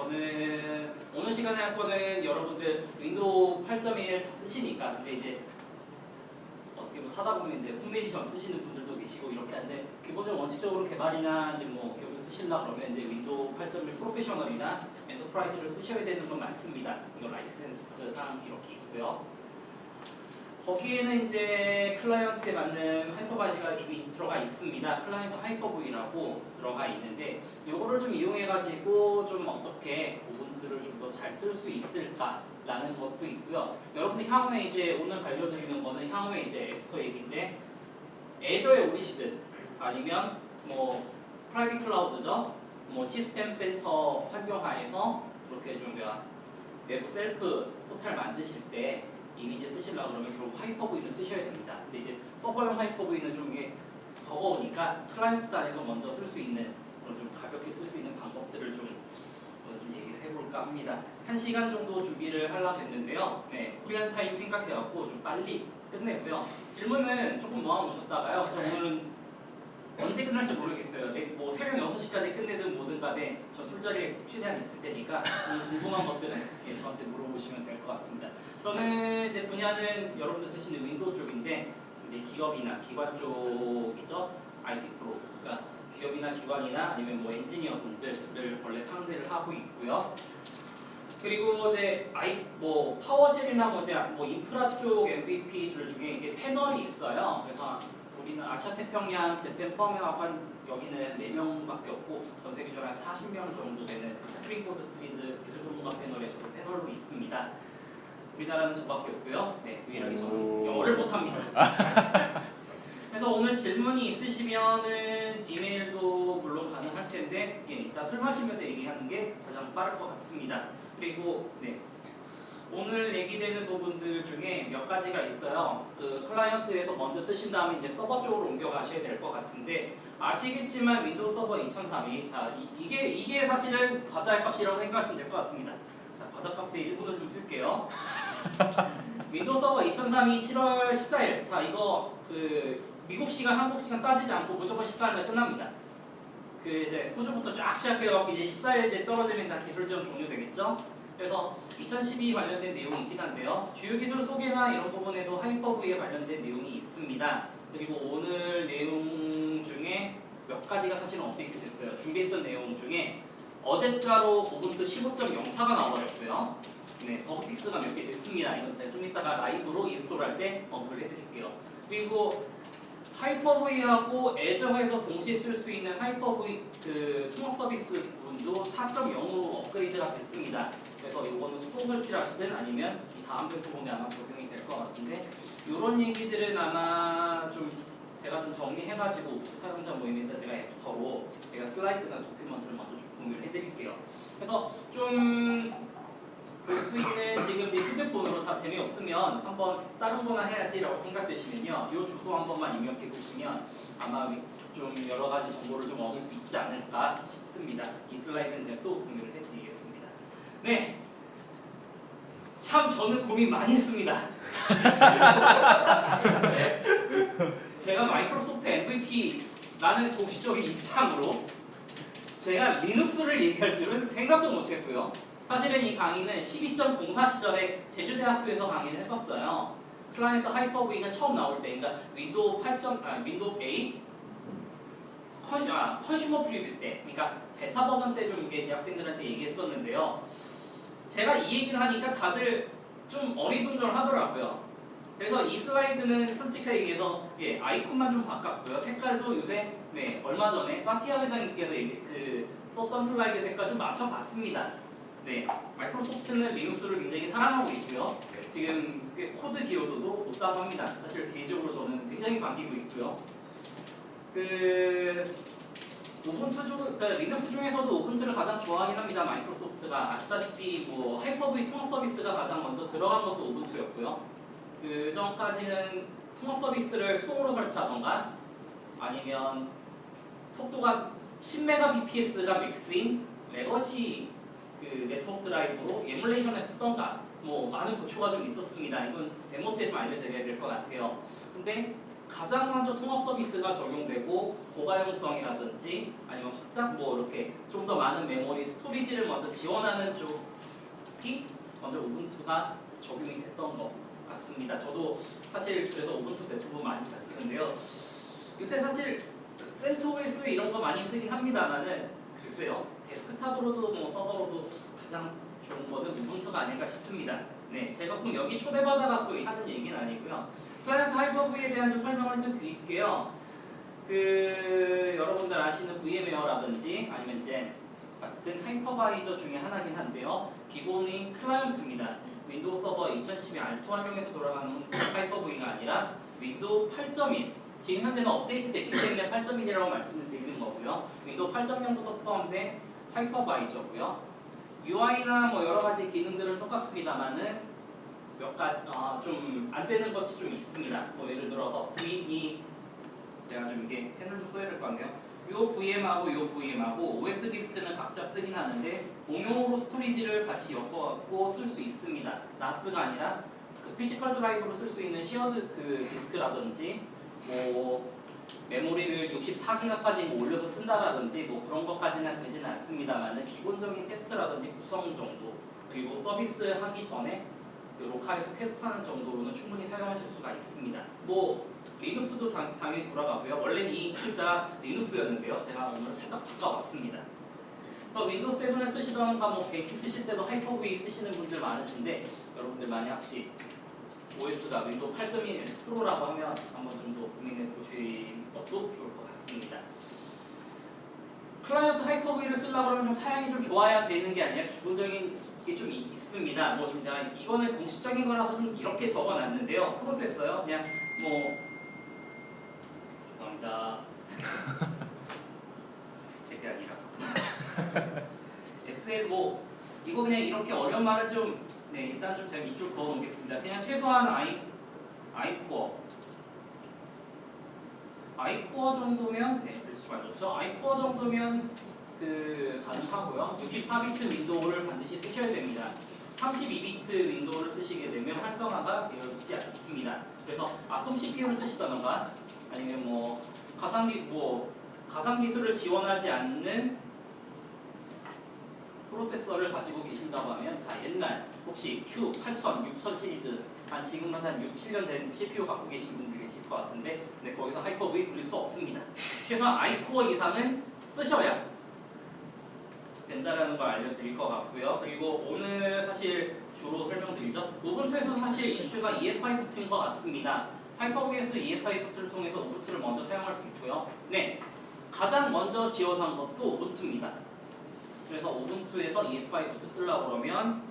저는 오늘 시간에 할 거는 여러분들 윈도우 8.1 다 쓰시니까 근데 이제 어떻게 뭐 사다 보면 이제 홈페이지만 쓰시는 분들도 계시고 이렇게 하는데 기본적으로 원칙적으로 개발이나 이제 뭐 기업을 쓰시려 그러면 이제 윈도우 8.1 프로페셔널이나 엔터프라이즈를 쓰셔야 되는 건 많습니다. 이거 라이센스상 이렇게 있고요. 거기에는 이제 클라이언트에 맞는 하이퍼바이저가 이미 들어가 있습니다. 클라이언트 하이퍼V라고 들어가 있는데 이거를 좀 이용해가지고 좀 어떻게 우분투를 좀 더 잘 쓸 수 있을까라는 것도 있고요. 여러분들 향후에 이제 오늘 알려드리는 거는 향후에 이제 애프터 얘기인데 애저에 오리시든 아니면 뭐 프라이빗 클라우드죠. 뭐 시스템 센터 환경하에서 그렇게 좀 외부 셀프 포탈 만드실 때 이미지 쓰시려고 그러면 결국 하이퍼V를 쓰셔야 됩니다. 근데 이제 서버용 하이퍼V는 좀 이게 버거우니까 클라이언트 단에서 먼저 쓸 수 있는 그런 좀 가볍게 쓸 수 있는 방법들을 좀 얘기를 해볼까 합니다. 1시간 정도 준비를 하려고 했는데요. 네, 코리안 타임 생각해갖고 좀 빨리 끝내고요. 질문은 조금 모아놓으셨다가요. 저 오늘은 언제 끝날지 모르겠어요. 뭐 새벽 6시까지 끝내든 뭐든 간에 저 술자리에 최대한 있을 테니까 궁금한 것들은 저한테 물어보시면 될 것 같습니다. 저는 이제 분야는 여러분들 쓰시는 윈도우 쪽인데 이제 기업이나 기관 쪽이죠. IT 프로. 그러니까 기업이나 기관이나 아니면 뭐 엔지니어 분들을 원래 상대를 하고 있고요. 그리고 이제 뭐 파워쉘이나 뭐 인프라 쪽 MVP들 중에 이게 패널이 있어요. 그래서 우리는 아시아 태평양 재팬 포함해서 여기는 4명밖에 없고 전 세계적으로 한 40명 정도 되는 스프링보드 시리즈 기술 전문가 패널에 저도 패널로 있습니다. 우리나라는 저밖에 없고요. 네, 유일하게 저는 영어를 못합니다. 그래서 오늘 질문이 있으시면은 이메일도 물론 가능할 텐데 이따 술 마시면서 얘기하는 게 가장 빠를 것 같습니다. 그리고 오늘 얘기되는 부분들 중에 몇 가지가 있어요. 그 클라이언트에서 먼저 쓰신 다음에 이제 서버 쪽으로 옮겨가셔야 될 것 같은데 아시겠지만 윈도우 서버 2003이 이게 사실은 과자의 값이라고 생각하시면 될 것 같습니다. 자, 과자 값의 1분을 좀 쓸게요. 윈도우 서버 2003이 7월 14일. 자, 이거 그 미국 시간, 한국 시간 따지지 않고 무조건 14일에 끝납니다. 그 이제 호주부터 쫙 시작해갖고 이제 14일째 떨어지면 다 기술 지원 종료되겠죠. 그래서 2012 관련된 내용이 있긴 한데요. 주요 기술 소개나 이런 부분에도 하이퍼V에 관련된 내용이 있습니다. 그리고 오늘 내용 중에 몇 가지가 사실은 업데이트 됐어요. 준비했던 내용 중에 어제자로 우분투 15.04가 나와버렸고요. 네, 버그 픽스가 몇 개 됐습니다. 이건 제가 좀 이따가 라이브로 인스톨할 때 언급을 해드릴게요. 그리고 하이퍼V하고 애저에서 동시에 쓸 수 있는 하이퍼V 그 통합 서비스 부분도 4.0으로 업그레이드가 됐습니다. 그래서 이거는 수동 설치를 하시든 아니면 이 다음 부분에 아마 적용이 될 것 같은데 이런 얘기들은 아마 좀 제가 좀 정리해가지고 우수 사용자 모임에다 제가 애프터로 제가 슬라이드나 도큐먼트를 먼저 좀 공유를 해드릴게요. 그래서 좀 볼 수 있는 지금 이제 휴대폰으로 다 재미없으면 한번 다른 거나 해야지라고 생각되시면요. 이 주소 한 번만 입력해 보시면 아마 좀 여러 가지 정보를 좀 얻을 수 있지 않을까 싶습니다. 이 슬라이드는 제가 또 공유를 해드리겠습니다. 네, 참 저는 고민 많이 했습니다. 제가 마이크로소프트 MVP라는 공식적인 입장으로 제가 리눅스를 얘기할 줄은 생각도 못했고요. 사실은 이 강의는 12.04 시절에 제주대학교에서 강의를 했었어요. 클라이언트 하이퍼V가 처음 나올 때, 그러니까 윈도우 8, 컨슈머 프리뷰 때, 그러니까 베타 버전 때 좀 이게 대학생들한테 얘기했었는데요. 제가 이 얘기를 하니까 다들 좀 어리둥절하더라고요. 그래서 이 슬라이드는 솔직하게 얘기해서 아이콘만 좀 바꿨고요. 색깔도 요새 얼마 전에 사티아 회장님께서 썼던 슬라이드 색깔 좀 맞춰봤습니다. 네, 마이크로소프트는 리눅스를 굉장히 사랑하고 있고요. 지금 꽤 코드 기여도도 높다고 합니다. 사실 개인적으로 저는 굉장히 반기고 있고요. 리눅스 중에서도 우분투를 가장 좋아하긴 합니다. 마이크로소프트가 아시다시피 뭐 하이퍼V 통합 서비스가 가장 먼저 들어간 것도 우분투였고요. 그 전까지는 통합 서비스를 수동으로 설치하던가 아니면 속도가 10Mbps가 맥스인 레거시 그 네트워크 드라이브로 에뮬레이션을 쓰던가 뭐 많은 고초가 좀 있었습니다. 이건 데모 때 좀 알려드려야 될 것 같아요. 근데 가장 먼저 통합 서비스가 적용되고 고가용성이라든지 아니면 확장 뭐 이렇게 좀 더 많은 메모리 스토리지를 먼저 지원하는 쪽이 먼저 우분투가 적용이 됐던 것 같습니다. 저도 사실 그래서 우분투 대부분 많이 잘 쓰는데요. 요새 사실 CentOS 이런 거 많이 쓰긴 합니다만은 글쎄요, 데스크탑으로도 뭐 서버로도 가장 좋은 거는 우분투가 아닐까 싶습니다. 네, 제가 꼭 여기 초대받아갖고 하는 얘기는 아니고요. 클라이언트 하이퍼V에 대한 좀 설명을 좀 드릴게요. 여러분들 아시는 VM웨어라든지 아니면 젠 같은 하이퍼바이저 중에 하나긴 한데요. 기본인 클라이언트입니다. 윈도우 서버 2012 R2 환경에서 돌아가는 하이퍼V가 아니라 윈도우 8.1 지금 현재는 업데이트 됐기 때문에 8.1이라고 말씀을 드리는 거고요. 윈도우 8.0부터 포함된 하이퍼바이저고요. UI나 뭐 여러 가지 기능들은 똑같습니다만은 몇 가지 좀 안 되는 것이 좀 있습니다. 뭐 예를 들어서 제가 좀 이게 펜을 좀 써야 될 것 같네요. 요 VM하고 요 VM하고 OS 디스크는 각자 쓰긴 하는데 공용으로 스토리지를 같이 엮어갖고 쓸 수 있습니다. NAS가 아니라 그 피지컬 드라이브로 쓸 수 있는 시어드 그 디스크라든지 뭐 메모리를 64기가까지 뭐 올려서 쓴다라든지 뭐 그런 것까지는 되지는 않습니다만은 기본적인 테스트라든지 구성 정도 그리고 서비스 하기 전에 그 로컬에서 테스트하는 정도로는 충분히 사용하실 수가 있습니다. 뭐 리눅스도 당연히 돌아가고요. 원래는 이 글자 리눅스였는데요. 제가 오늘 살짝 바꿔봤습니다. 그래서 윈도우 7을 쓰시던가 뭐 100 쓰실 때도 하이퍼V 쓰시는 분들 많으신데 여러분들 만약 혹시 OS가 윈도우 8.1 프로라고 하면 한번 좀 더 고민해 보시는 것도 좋을 것 같습니다. 클라이언트 하이퍼V를 쓰려고 하면 좀 사양이 좀 좋아야 되는 게 아니라 기본적인 게 좀 있습니다. 뭐 좀 제가 이거는 공식적인 거라서 좀 이렇게 적어놨는데요. 프로세서요. 그냥 뭐 죄송합니다. 제게 아니라서. SL 뭐 이거 그냥 이렇게 어려운 말은 좀 일단 좀 제가 밑줄 그어 놓겠습니다. 그냥 최소한 아이코어 정도면 글씨 좀 안 좋죠. 아이코어 정도면 가능하고요. 64비트 윈도우를 반드시 쓰셔야 됩니다. 32비트 윈도우를 쓰시게 되면 활성화가 되어 있지 않습니다. 그래서 아톰 CPU를 쓰시다던가 아니면 뭐 가상 기술을 지원하지 않는 프로세서를 가지고 계신다고 하면 옛날 혹시 Q8000, 6000 시리즈 지금은 한 6, 7년 된 CPU 갖고 계신 분들 계실 것 같은데 거기서 하이퍼V 부릴 수 없습니다. 최소한 아이코어 이상은 쓰셔야 된다라는 걸 알려드릴 것 같고요. 그리고 오늘 사실 주로 설명드리죠. 우분투에서 사실 이슈가 EFI 부트인 것 같습니다. 하이퍼V에서 EFI 부트를 통해서 우분투를 먼저 사용할 수 있고요. 가장 먼저 지원한 것도 우분투입니다. 그래서 우분투에서 EFI 부트 쓰려고 그러면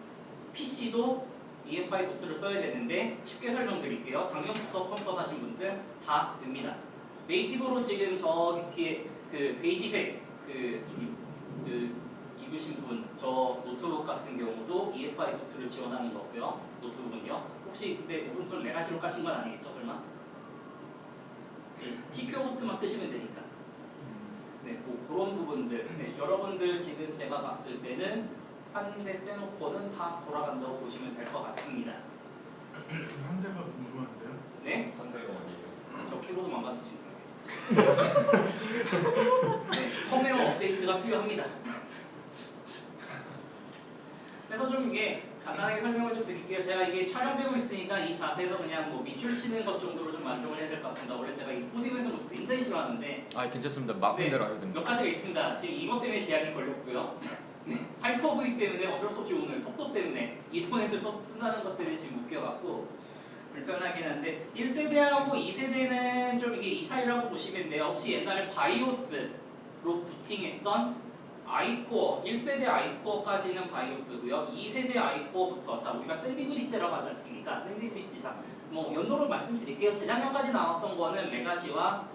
PC도 EFI 부트를 써야 되는데 쉽게 설명드릴게요. 작년부터 컴퓨터 사신 분들 다 됩니다. 네이티브로 지금 저기 뒤에 베이지색 입으신 분, 저 노트북 같은 경우도 EFI 부트를 지원하는 거고요. 노트북은요. 혹시 근데 우분투를 레가시로 까신 건 아니겠죠, 설마? TQ 부트만 끄시면 되니까. 뭐 그런 부분들. 여러분들 지금 제가 봤을 때는 한 대 빼놓고는 다 돌아간다고 보시면 될 것 같습니다. 한 대가 궁금한데요? 네? 한 대가 어디예요? 저 키보드 망가지신 거예요. 펌웨어 업데이트가 필요합니다. 그래서 좀 이게 간단하게 설명을 좀 드릴게요. 제가 이게 촬영되고 있으니까 이 자세에서 그냥 뭐 밑줄 치는 것 정도로 좀 만족을 해야 될 것 같습니다. 원래 제가 이 포디움에서 굉장히 싫어하는데 괜찮습니다. 마음대로 하셔도 몇 됩니다. 가지가 있습니다. 지금 이것 때문에 제약이 걸렸고요. 하이퍼V 때문에 어쩔 수 없이 오늘 속도 때문에 이터넷을 쓴다는 것 때문에 지금 묶여갖고 불편하긴 한데 1세대하고 2세대는 좀 이게 이 차이라고 보시면 돼요. 혹시 옛날에 바이오스로 부팅했던 아이코어, 1세대 아이코어까지는 바이오스고요. 2세대 아이코어부터 우리가 샌디브리지라고 하지 않습니까? 샌디브리지 뭐 연도를 말씀드릴게요. 재작년까지 나왔던 거는 레가시와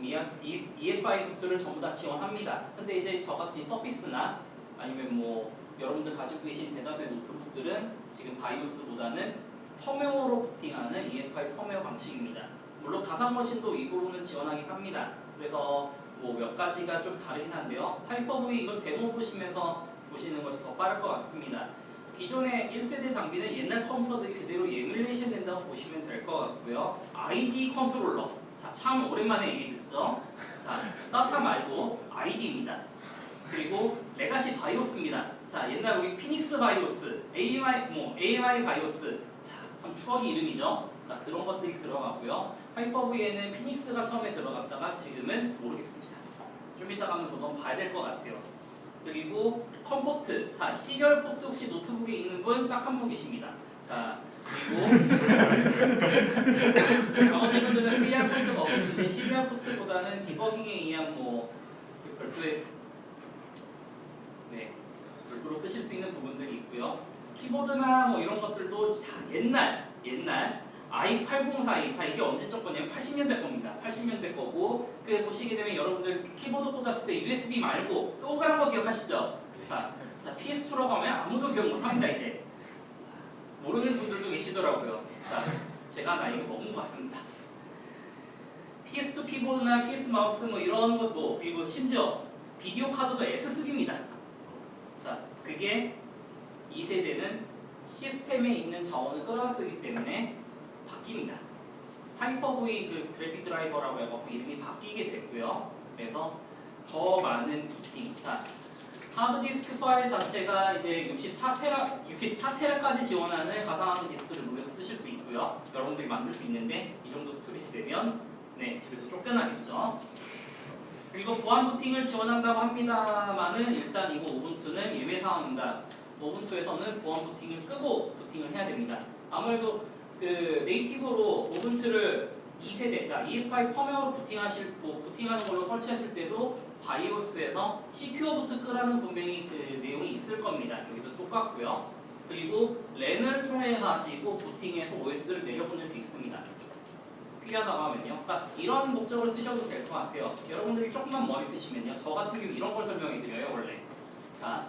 EFI 부트를 전부 다 지원합니다. 근데 이제 저같이 서피스나 아니면 뭐 여러분들 가지고 계신 대다수의 노트북들은 지금 바이오스보다는 펌웨어로 부팅하는 EFI 펌웨어 방식입니다. 물론 가상 머신도 이 부분을 지원하긴 합니다. 그래서 뭐 몇 가지가 좀 다르긴 한데요. 하이퍼V 이걸 데모 보시면서 보시는 것이 더 빠를 것 같습니다. 기존의 1세대 장비는 옛날 컴퓨터들이 그대로 에뮬레이션 된다고 보시면 될 것 같고요. ID 컨트롤러 자, 참 오랜만에 얘기 듣죠? 자, 사타 말고 아이디입니다. 그리고 레가시 바이오스입니다. 자, 옛날 우리 피닉스 바이오스, AMI 바이오스. 자, 참 추억의 이름이죠? 자, 그런 것들이 들어가고요. 하이퍼V에는 피닉스가 처음에 들어갔다가 지금은 모르겠습니다. 좀 이따가 한번 저도 한번 봐야 될 것 같아요. 그리고 컴포트. 자, 시리얼 포트 혹시 노트북에 있는 분 딱 한 분 계십니다. 자, 그리고 나머지 분들은 시리얼 포트가 없으신데 시리얼 포트보다는 디버깅에 의한 별도의 별도로 쓰실 수 있는 부분들이 있고요. 키보드나 이런 것들도 자, 옛날 i8042. 자, 이게 언제적 거냐면 80년대 겁니다. 80년대 거고 그 보시게 되면 여러분들 키보드 꽂았을 때 USB 말고 동그란 거 기억하시죠? 자 PS2라고 하면 아무도 기억 못합니다. 이제 모르는 분들도 계시더라고요. 자, 제가 나이가 먹은 것 같습니다. PS2 키보드나 PS 마우스 이런 것도, 그리고 심지어 비디오 카드도 S3입니다. 자, 그게 2세대는 시스템에 있는 자원을 끌어쓰기 때문에 바뀝니다. 하이퍼V 그 그래픽 드라이버라고 해서 이름이 바뀌게 됐고요. 그래서 더 많은 부팅. 자, 하드디스크 파일 자체가 이제 64테라까지 지원하는 가상 하드디스크를 무료로 쓰실 수 있고요. 여러분들이 만들 수 있는데 이 정도 스토리지 되면 집에서 쫓겨나겠죠. 그리고 보안 부팅을 지원한다고 합니다만은 일단 이거 우분투는 예외 사항입니다. 우분투에서는 보안 부팅을 끄고 부팅을 해야 됩니다. 아무래도 그 네이티브로 우분투를 2세대, 자 EFI 펌웨어로 부팅하는 걸로 설치하실 때도 바이오스에서 시큐어부터 끄라는 분명히 그 내용이 있을 겁니다. 여기도 똑같고요. 그리고 랜을 통해 가지고 부팅해서 OS를 내려보낼 수 있습니다. 필요하다고 하면요. 그러니까 이런 목적으로 쓰셔도 될 것 같아요. 여러분들이 조금만 머리 쓰시면요. 저 같은 경우 이런 걸 설명해 드려요. 원래. 자,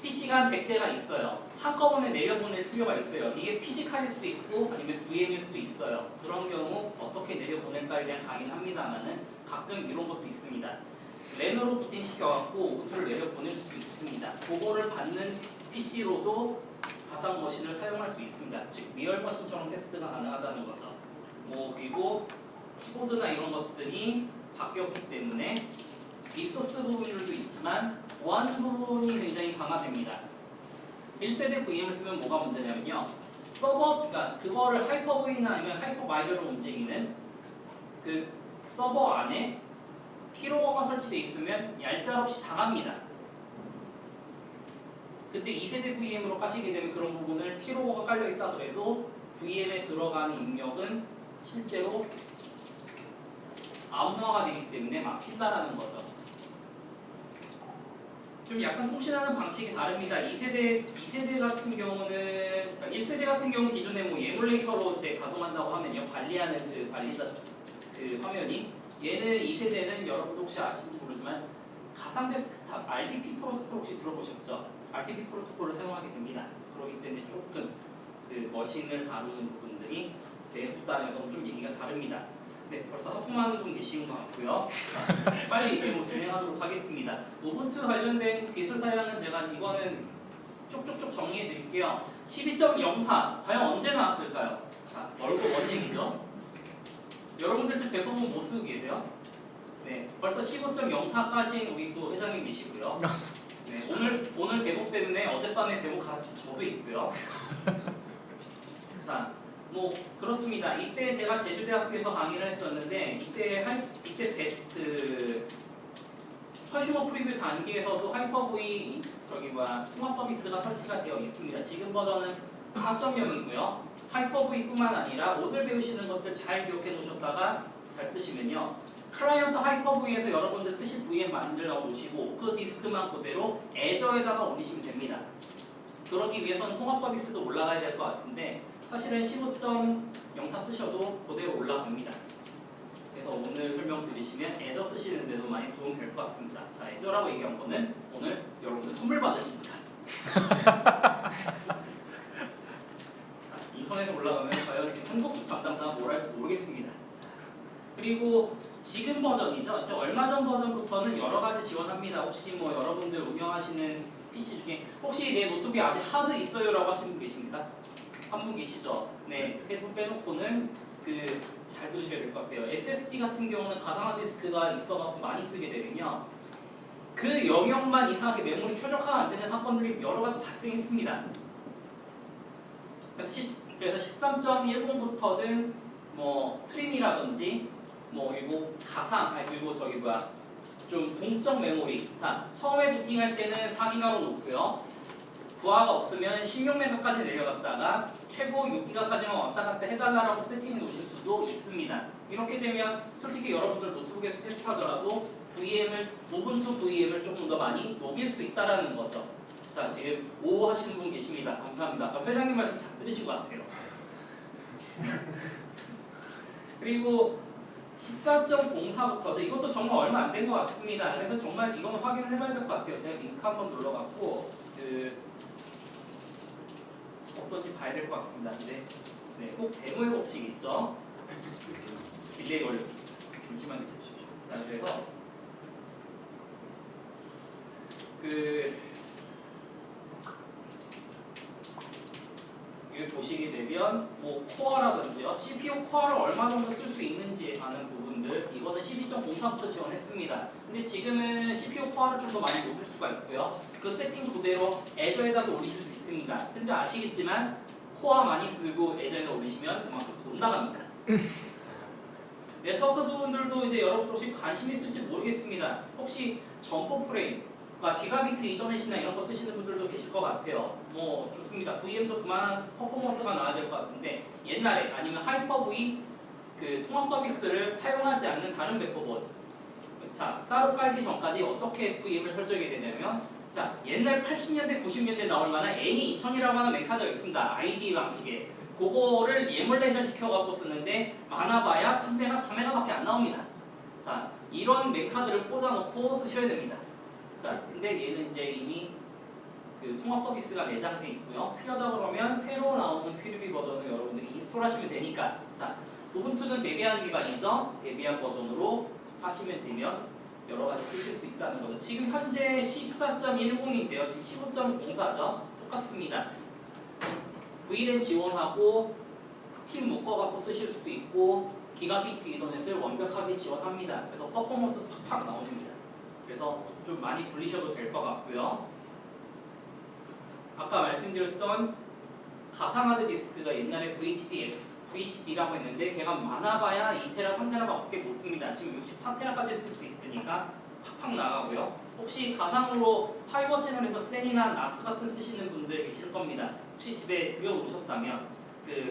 PC가 한 100대가 있어요. 한꺼번에 내려보낼 필요가 있어요. 이게 피지컬일 수도 있고 아니면 VM일 수도 있어요. 그런 경우 어떻게 내려보낼까에 대한 강의를 합니다만은 가끔 이런 것도 있습니다. 랜으로 부팅시켜갖고 우분투를 내려보낼 수도 있습니다. 그거를 받는 PC로도 가상 머신을 사용할 수 있습니다. 즉 리얼 머신처럼 테스트가 가능하다는 거죠. 그리고 키보드나 이런 것들이 바뀌었기 때문에 리소스 부분들도 있지만 보안 부분이 굉장히 강화됩니다. 1세대 VM을 쓰면 뭐가 문제냐면요. 그러니까 그거를 하이퍼V나 아니면 하이퍼바이저로 움직이는 그 서버 안에 키로거가 설치되어 있으면 얄짤없이 당합니다. 근데 2세대 VM으로 까시게 되면 그런 부분을 키로거가 깔려있다 하더라도 VM에 들어가는 입력은 실제로 암호화가 되기 때문에 막힌다라는 거죠. 좀 약간 통신하는 방식이 다릅니다. 2세대 같은 경우는, 그러니까 1세대 같은 경우 기존에 에뮬레이터로 이제 가동한다고 하면요. 관리하는 그 화면이, 얘는 2세대는 여러분도 혹시 아시는지 모르지만 가상 데스크탑 RDP 프로토콜 혹시 들어보셨죠? RDP 프로토콜을 사용하게 됩니다. 그렇기 때문에 조금 그 머신을 다루는 부분들이 내부 단에서 좀 얘기가 다릅니다. 네, 벌써 하품하는 분 계신 것 같고요. 빨리 진행하도록 하겠습니다. 우분투 관련된 기술 사양은 제가 이거는 쭉쭉쭉 정리해 드릴게요. 12.04 과연 언제 나왔을까요? 자, 멀고 먼 얘기죠. 여러분들 지금 대부분 못 쓰고 계세요? 네, 벌써 15.04까지 우리 또 회장님 계시고요. 네, 오늘 대목 때문에 어젯밤에 대목 같이 저도 있고요. 자, 그렇습니다. 이때 제가 제주대학교에서 강의를 했었는데 이때 컨슈머 프리뷰 단계에서도 하이퍼V 통합 서비스가 설치가 되어 있습니다. 지금 버전은 4.0이고요. 하이퍼V뿐만 아니라 오늘 배우시는 것들 잘 기억해 놓으셨다가 잘 쓰시면요. 클라이언트 하이퍼V에서 여러분들 쓰실 VM 만들어 놓으시고 그 디스크만 그대로 애저에다가 올리시면 됩니다. 그러기 위해서는 통합 서비스도 올라가야 될 것 같은데 사실은 15.04 쓰셔도 그대로 올라갑니다. 그래서 오늘 설명 들으시면 애저 쓰시는데도 많이 도움 될 것 같습니다. 자, 애저라고 얘기한 거는 오늘 여러분들 선물 받으십니다. 자, 인터넷에 올라가면 과연 지금 한국 담당자가 뭘 할지 모르겠습니다. 자, 그리고 지금 버전이죠. 얼마 전 버전부터는 여러 가지 지원합니다. 혹시 여러분들 운영하시는 PC 중에 혹시 내 노트북에 아직 하드 있어요라고 하시는 분 계십니까? 한 분 계시죠? 네, 세 분 빼놓고는 잘 들으셔야 될 것 같아요. SSD 같은 경우는 가상화 디스크가 있어갖고 많이 쓰게 되면요. 그 영역만 이상하게 메모리 최적화가 안 되는 사건들이 여러 가지 발생했습니다. 그래서 13.10부터는 뭐 트림이라든지 뭐 그리고 그리고 좀 동적 메모리. 자, 처음에 부팅할 때는 4기가로 놓고요. 부하가 없으면 16메가까지 내려갔다가 최고 6기가까지만 왔다 갔다 해달라고 세팅해 놓으실 수도 있습니다. 이렇게 되면 솔직히 여러분들 노트북에서 테스트하더라도 우분투 VM을 조금 더 많이 녹일 수 있다라는 거죠. 자, 지금 오 하시는 분 계십니다. 감사합니다. 아까 회장님 말씀 잘 들으신 것 같아요. 그리고 14.04부터 이것도 정말 얼마 안 된 것 같습니다. 그래서 정말 이건 확인을 해봐야 될 것 같아요. 제가 링크 한번 눌러갖고 어떤지 봐야 될 것 같습니다. 근데 꼭 데모의 법칙 있죠? 딜레이 걸렸습니다. 잠시만 기다려주십시오. 자, 그래서 여기 보시게 되면 뭐 코어라든지요, CPU 코어를 얼마 정도 쓸 수 있는지에 관한 부분들, 이거는 12.04부터 지원했습니다. 근데 지금은 CPU 코어를 좀 더 많이 높일 수가 있고요. 그 세팅 그대로 애저에다도 올리실 수 있습니다. 근데 아시겠지만 코어 많이 쓰고 애저에다 올리시면 그만큼 돈 나갑니다. 네트워크 부분들도 이제 여러분 혹시 관심 있을지 모르겠습니다. 혹시 점포 프레임, 기가비트 이더넷이나 이런 거 쓰시는 분들도 계실 것 같아요. 뭐 좋습니다. VM도 그만한 퍼포먼스가 나와야 될 것 같은데 옛날에 아니면 하이퍼V 통합 서비스를 사용하지 않는 다른 백보드, 자 따로 깔기 전까지 어떻게 VM을 설정하게 되냐면, 자 옛날 80년대 90년대 나올 만한 N2000이라고 하는 맥카드가 있습니다. ID 방식에 그거를 에뮬레이션 시켜갖고 쓰는데 많아봐야 3메가 4메가밖에 안 나옵니다. 자 이런 맥카드를 꽂아놓고 쓰셔야 됩니다. 자 근데 얘는 이제 이미 통합 서비스가 내장돼 있고요. 필요하다 그러면 새로 나오는 퓨리비 버전을 여러분들이 인스톨하시면 되니까, 자 우분투는 데비안 기반이죠. 데비안 버전으로 하시면 되면 여러 가지 쓰실 수 있다는 거죠. 지금 현재 14.10인데요. 지금 15.04죠. 똑같습니다. VLAN 지원하고 팀 묶어갖고 쓰실 수도 있고 기가비트 이더넷을 완벽하게 지원합니다. 그래서 퍼포먼스 팍팍 나옵니다. 그래서 좀 많이 불리셔도 될 것 같고요. 아까 말씀드렸던 가상하드 디스크가 옛날에 VHD라고 했는데 걔가 많아봐야 2테라, 3테라밖에 못 씁니다. 지금 64테라까지 쓸 수 있으니까 팍팍 나가고요. 혹시 가상으로 파이버 채널에서 센이나 나스 같은 쓰시는 분들 계실 겁니다. 혹시 집에 들여놓으셨다면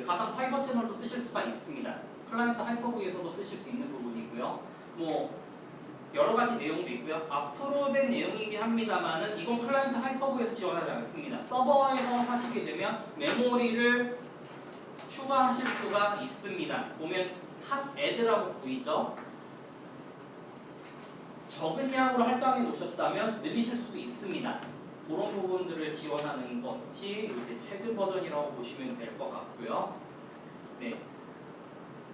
가상 파이버 채널도 쓰실 수가 있습니다. 클라이언트 하이퍼브에서도 쓰실 수 있는 부분이고요. 뭐 여러 가지 내용도 있고요. 앞으로 된 내용이긴 합니다만은 이건 클라이언트 하이퍼브에서 지원하지 않습니다. 서버에서 하시게 되면 메모리를 추가하실 수가 있습니다. 보면 핫 애드라고 보이죠? 적은 양으로 할당해 놓으셨다면 늘리실 수도 있습니다. 그런 부분들을 지원하는 것이 이제 최근 버전이라고 보시면 될 것 같고요. 네.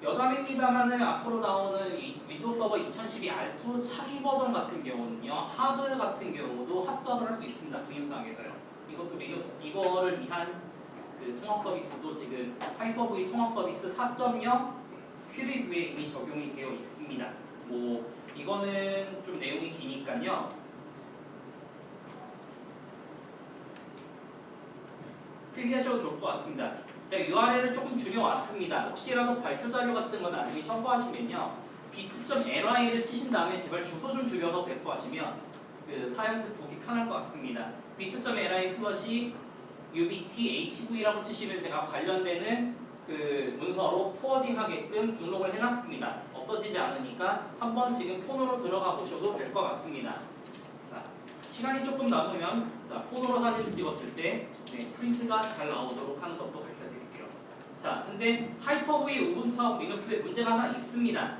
여담입니다만은 앞으로 나오는 이 윈도우 서버 2012 R2 차기 버전 같은 경우는요, 하드 같은 경우도 핫스왑을 할 수 있습니다. VM상에서요. 이것도 이거를 위한 통합 서비스도 지금 하이퍼V 통합 서비스 4.0 퓨리뷰에 이미 적용이 되어 있습니다. 뭐 이거는 좀 내용이 기니까요. 필기하셔도 좋을 것 같습니다. 제가 URL을 조금 줄여왔습니다. 혹시라도 발표 자료 같은 거 나중에 첨부하시면요, bit.ly를 치신 다음에 제발 주소 좀 줄여서 배포하시면 사용자 보기 편할 것 같습니다. bit.ly 슬러시 ubt hv라고 치시면 제가 관련되는 문서로 포워딩하게끔 등록을 해놨습니다. 없어지지 않으니까 한번 지금 폰으로 들어가 보셔도 될 것 같습니다. 자, 시간이 조금 남으면 폰으로 사진 찍었을 때 프린트가 잘 나오도록 하는 것도 가르쳐 드릴게요. 자, 근데 하이퍼V 우분투하고 리눅스에 문제가 하나 있습니다.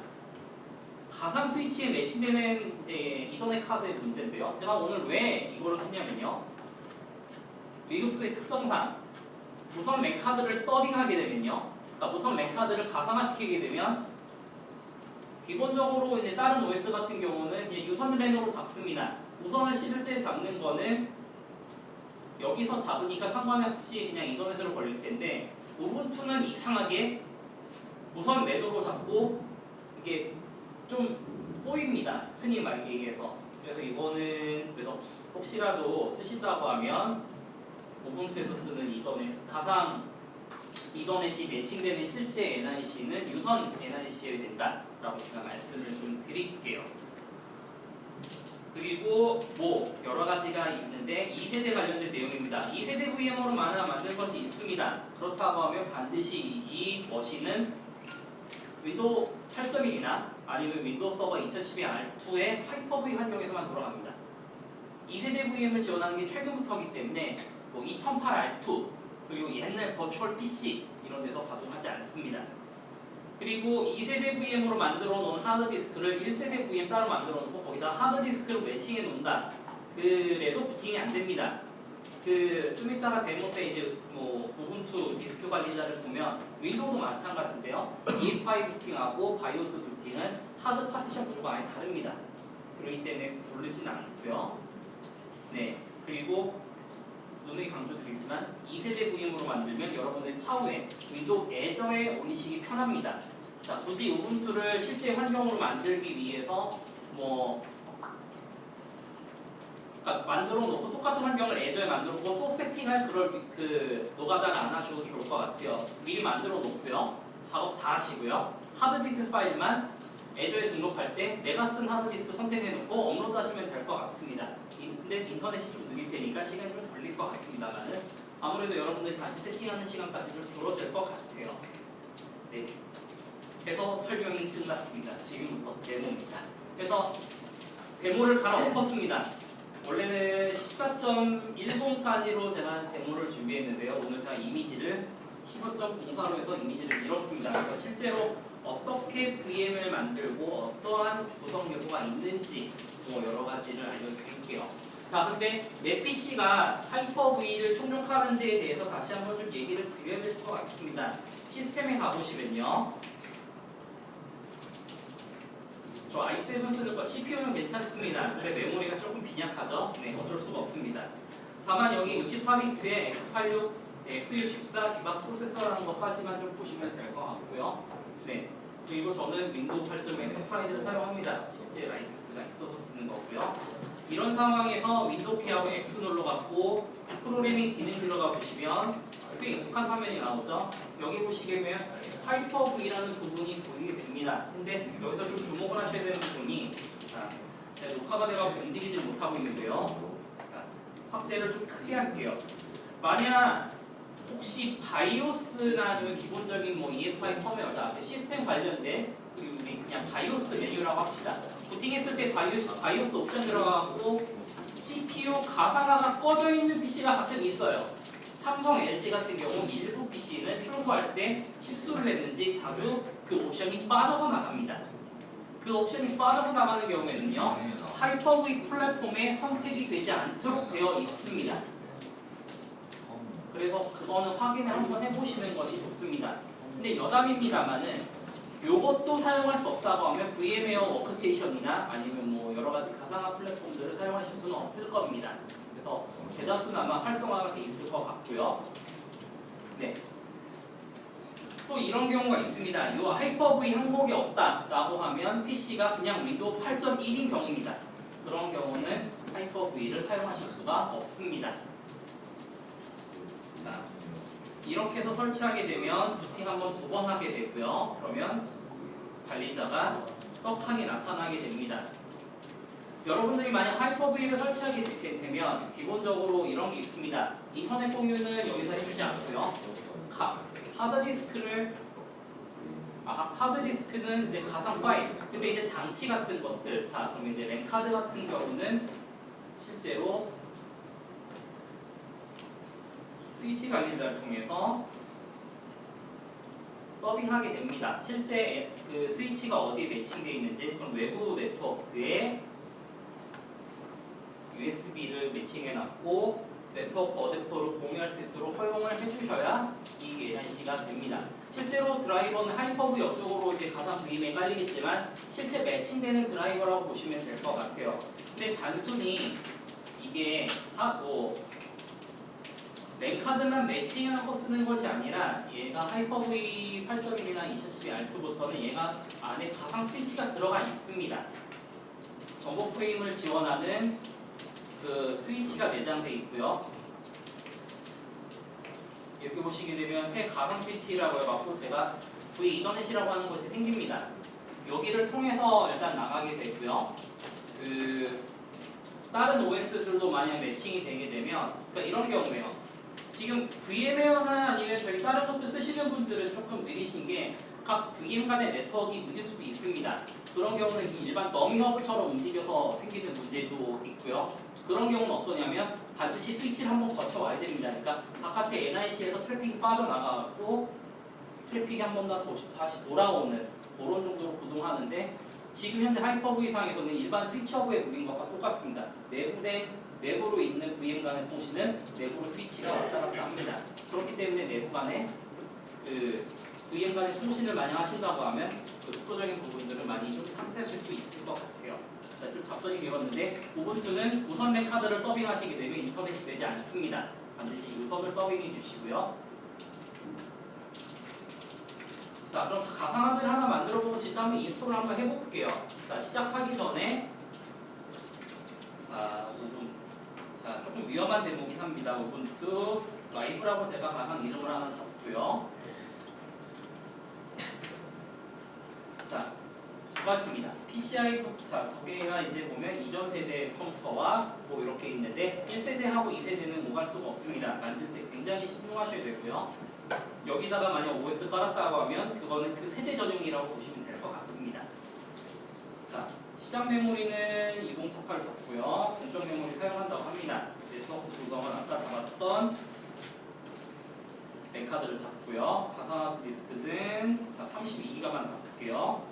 가상 스위치에 매칭되는 이더넷 카드의 문제인데요. 제가 오늘 왜 이거를 쓰냐면요, 리눅스의 특성상 무선 랜 카드를 더빙하게 되면요, 그러니까 무선 랜 카드를 가상화시키게 되면 기본적으로 이제 다른 OS 같은 경우는 그냥 유선 랜으로 잡습니다. 무선을 실제 잡는 거는 여기서 잡으니까 상관없이 그냥 이더넷으로 걸릴 텐데, 우분투는 이상하게 무선 매도로 잡고 이게 좀 꼬입니다. 흔히 말 얘기해서. 그래서 이거는 그래서 혹시라도 쓰신다고 하면 우분투에서 쓰는 이더넷 가상 이더넷이 매칭되는 실제 NIC는 유선 NIC여야 된다라고 제가 말씀을 좀 드릴게요. 그리고 뭐 여러 가지가 있는데 2세대 관련된 내용입니다. 2세대 VM으로 만든 것이 있습니다. 그렇다고 하면 반드시 이 머신은 윈도우 8.1이나 아니면 윈도우 서버 2012 R2의 하이퍼-V 환경에서만 돌아갑니다. 2세대 VM을 지원하는 게 최근부터이기 때문에 뭐 2008 R2 그리고 옛날 버추얼 PC 이런 데서 가동하지 않습니다. 그리고 2세대 VM으로 만들어 놓은 하드디스크를 1세대 VM 따로 만들어 놓고 거기다 하드디스크를 매칭해 놓는다. 그래도 부팅이 안 됩니다. 좀 이따가 데모 때 이제 뭐 우분투 디스크 관리자를 보면 윈도우도 마찬가지인데요. EFI 부팅하고 바이오스 부팅은 하드 파티션 구조가 많이 다릅니다. 그렇기 때문에 부르진 않고요. 네, 그리고 누누이 강조드리지만 2세대 VM으로 만들면 여러분들 차후에 윈도우 애저에 올리시기 편합니다. 자, 굳이 우분투를 실제 환경으로 만들기 위해서 그러니까 만들어 놓고 똑같은 환경을 애저에 만들어 놓고 또 세팅할 그럴 노가다를 안 하셔도 좋을 것 같아요. 미리 만들어 놓고요. 작업 다 하시고요. 하드디스크 파일만 애저에 등록할 때 내가 쓴 하드디스크 선택해 놓고 업로드 하시면 될 것 같습니다. 근데 인터넷이 좀 느릴 테니까 시간이 좀 걸릴 것 같습니다만은 아무래도 여러분들이 다시 세팅하는 시간까지 좀 줄어들 것 같아요. 네. 그래서 설명이 끝났습니다. 지금부터 데모입니다. 그래서 데모를 갈아엎었습니다. 원래는 14.10까지로 제가 데모를 준비했는데요. 오늘 제가 이미지를 15.04로 해서 이미지를 밀었습니다. 그래서 실제로 어떻게 VM을 만들고 어떠한 구성 요소가 있는지 여러 가지를 알려드릴게요. 자, 근데 내 PC가 하이퍼V를 충족하는지에 대해서 다시 한번 좀 얘기를 드려야 될 것 같습니다. 시스템에 가보시면요. 저 i7 쓰는 거 CPU는 괜찮습니다. 근데 메모리가 조금 빈약하죠? 네, 어쩔 수가 없습니다. 다만 여기 64비트에 X86, X64 기반 프로세서라는 것까지만 좀 보시면 될 것 같고요. 네. 그리고 저는 윈도우 8.1 파일을 사용합니다. 실제 라이센스가 있어서 쓰는 거고요. 이런 상황에서 윈도우 키하고 X 눌러갖고 프로그래밍 기능 들어가 보시면 꽤 익숙한 화면이 나오죠. 여기 보시게 되면 하이퍼V라는 부분이 보이게 됩니다. 근데 여기서 좀 주목을 하셔야 되는 부분이 자, 녹화가 돼가지고 움직이질 못하고 있는데요. 자, 확대를 좀 크게 할게요. 만약 혹시 바이오스나 좀 기본적인 뭐 EFI 펌웨어, 자 시스템 관련된 그리고 우리 그냥 바이오스 메뉴라고 합시다. 부팅했을 때 바이오스 옵션 들어가고 CPU 가상화가 꺼져 있는 PC가 가끔 있어요. 삼성, LG 같은 경우 일부 PC는 출고할 때 실수를 했는지 자주 그 옵션이 빠져서 나갑니다. 그 옵션이 빠져서 나가는 경우에는요 하이퍼V 플랫폼에 선택이 되지 않도록 되어 있습니다. 그래서 그거는 확인을 한번 해보시는 것이 좋습니다. 근데 여담입니다만은 요것도 사용할 수 없다고 하면 VM웨어 워크스테이션이나 아니면 뭐 여러 가지 가상화 플랫폼들을 사용하실 수는 없을 겁니다. 그래서 대다수는 아마 활성화가 돼 있을 것 같고요. 네. 또 이런 경우가 있습니다. 요 하이퍼V 항목이 없다라고 하면 PC가 그냥 윈도우 8.1인 경우입니다. 그런 경우는 하이퍼V를 사용하실 수가 없습니다. 자, 이렇게 해서 설치하게 되면 부팅 한번 2번 하게 되고요. 그러면 관리자가 떡하니 나타나게 됩니다. 여러분들이 만약 하이퍼V를 설치하게 되면 기본적으로 이런 게 있습니다. 인터넷 공유는 여기서 해주지 않고요. 하드디스크는 이제 가상 파일. 근데 이제 장치 같은 것들, 자 그럼 이제 램 카드 같은 경우는 실제로 스위치 관리자를 통해서 더빙하게 됩니다. 실제 그 스위치가 어디에 매칭되어 있는지 그럼 외부 네트워크에 USB를 매칭해놨고 네트워크 어댑터로 공유할 수 있도록 허용을 해주셔야 이 NIC가 됩니다. 실제로 드라이버는 하이퍼V 옆쪽으로 이제 가상 VM에 깔리겠지만 실제 매칭되는 드라이버라고 보시면 될 것 같아요. 근데 단순히 이게 랜카드만 매칭해서 쓰는 것이 아니라 얘가 하이퍼V 8.1이나 2012 R2부터는 얘가 안에 가상 스위치가 들어가 있습니다. 정보 프레임을 지원하는 그 스위치가 내장되어 있고요. 이렇게 보시게 되면 새 가상 스위치라고 해갖고 제가 V 이더넷이라고 하는 것이 생깁니다. 여기를 통해서 일단 나가게 되고요. 그 다른 OS들도 만약 매칭이 되게 되면 그러니까 이런 경우에요. 지금 VM웨어나 아니면 저희 다른 것들 쓰시는 분들은 조금 느리신 게 각 VM 간의 네트워크가 느릴 수도 있습니다. 그런 경우는 일반 더미 허브처럼 움직여서 생기는 문제도 있고요. 그런 경우는 어떠냐면 반드시 스위치를 한번 거쳐와야 됩니다. 그러니까 바깥에 NIC에서 트래픽이 빠져나가고 트래픽이 한 번 더 다시 돌아오는 그런 정도로 구동하는데 지금 현재 하이퍼V 상에서는 일반 스위치허브에 물린 것과 똑같습니다. 내부로 있는 VM 간의 통신은 내부로 스위치가 왔다 갔다 합니다. 그렇기 때문에 내부 간에 그 VM 간의 통신을 만약 하신다고 하면 그 속도적인 부분들을 많이 좀 상세하실 수 있을 것 같아요. 자, 좀 잡설이 길었는데 우분투는 무선랜 카드를 더빙하시게 되면 인터넷이 되지 않습니다. 반드시 유선을 더빙해 주시고요. 자, 그럼 가상화들 하나 만들어보고 직접 한번 인스톨을 한번 해볼게요. 자, 시작하기 전에 자, 조금 위험한 데모긴 합니다. 우분투 라이브라고 제가 가상 이름을 하나 잡고요. 자, 두 가지입니다. PCI 자, 두 개가 이제 보면 이전 세대 컴퓨터와 뭐 이렇게 있는데 1세대하고 2세대는 오갈 수가 없습니다. 만들 때 굉장히 신중하셔야 되고요. 여기다가 만약 OS 깔았다고 하면 그거는 그 세대 전용이라고 보시면 될 것 같습니다. 자, 시작 메모리는 2048 잡고요. 공적 메모리 사용한다고 합니다. 네트워크 구성은 아까 잡았던 랜카드를 잡고요. 가상 디스크는 32기가만 잡을게요.